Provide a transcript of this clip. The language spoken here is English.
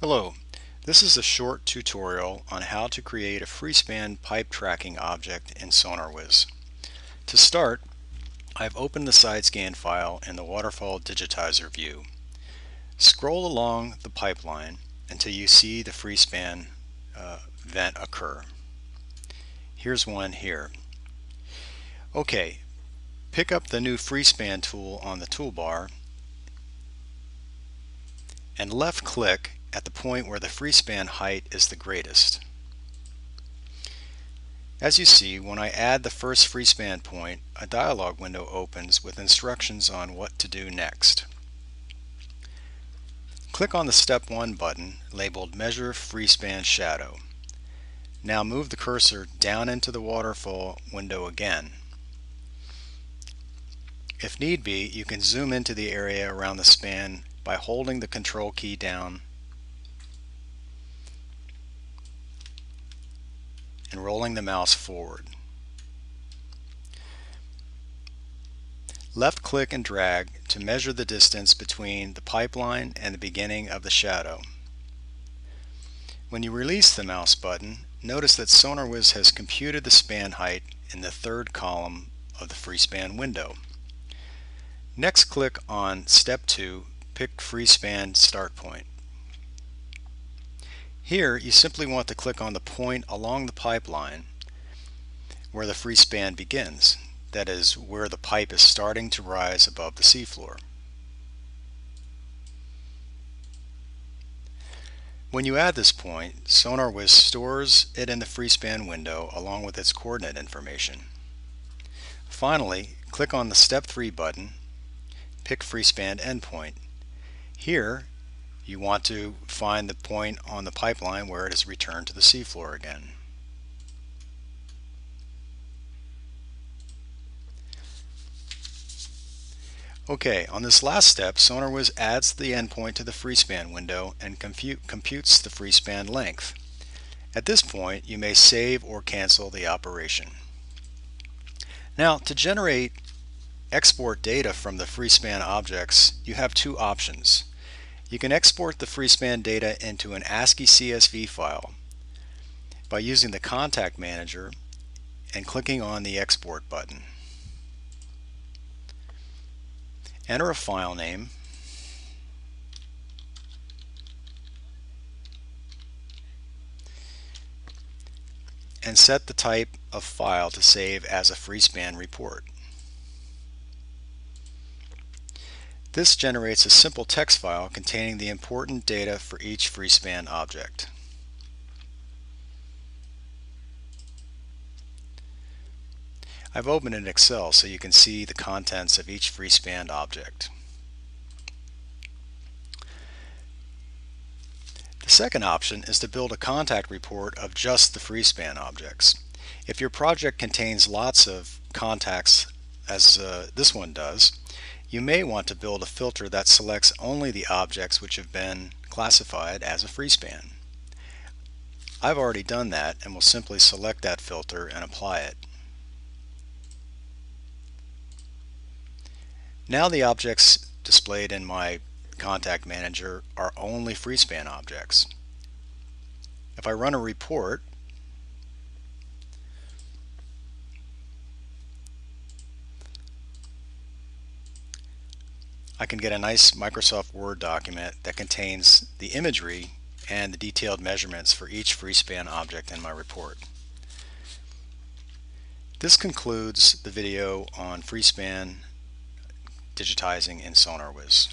Hello, this is a short tutorial on how to create a freespan pipe tracking object in SonarWiz. To start, I've opened the side scan file in the waterfall digitizer view. Scroll along the pipeline until you see the freespan vent occur. Here's one here. Okay, pick up the new freespan tool on the toolbar and left click at the point where the freespan height is the greatest. As you see, when I add the first freespan point, a dialog window opens with instructions on what to do next. Click on the Step 1 button labeled Measure Freespan Shadow. Now move the cursor down into the waterfall window again. If need be, you can zoom into the area around the span by holding the Control key down and rolling the mouse forward. Left click and drag to measure the distance between the pipeline and the beginning of the shadow. When you release the mouse button, notice that SonarWiz has computed the span height in the third column of the freespan window. Next, click on Step 2, pick Freespan Start Point. Here, you simply want to click on the point along the pipeline where the freespan begins, that is, where the pipe is starting to rise above the seafloor. When you add this point, SonarWiz stores it in the freespan window along with its coordinate information. Finally, click on the Step 3 button, pick Freespan Endpoint. Here, you want to find the point on the pipeline where it is returned to the seafloor again. Okay, on this last step, SonarWiz adds the endpoint to the freespan window and computes the freespan length. At this point, you may save or cancel the operation. Now, to generate export data from the freespan objects, you have two options. You can export the freespan data into an ASCII CSV file by using the Contact Manager and clicking on the Export button. Enter a file name and set the type of file to save as a freespan report. This generates a simple text file containing the important data for each freespan object. I've opened it in Excel so you can see the contents of each freespan object. The second option is to build a contact report of just the freespan objects. If your project contains lots of contacts, as this one does, you may want to build a filter that selects only the objects which have been classified as a freespan. I've already done that and will simply select that filter and apply it. Now the objects displayed in my Contact Manager are only freespan objects. If I run a report, I can get a nice Microsoft Word document that contains the imagery and the detailed measurements for each freespan object in my report. This concludes the video on freespan digitizing in SonarWiz.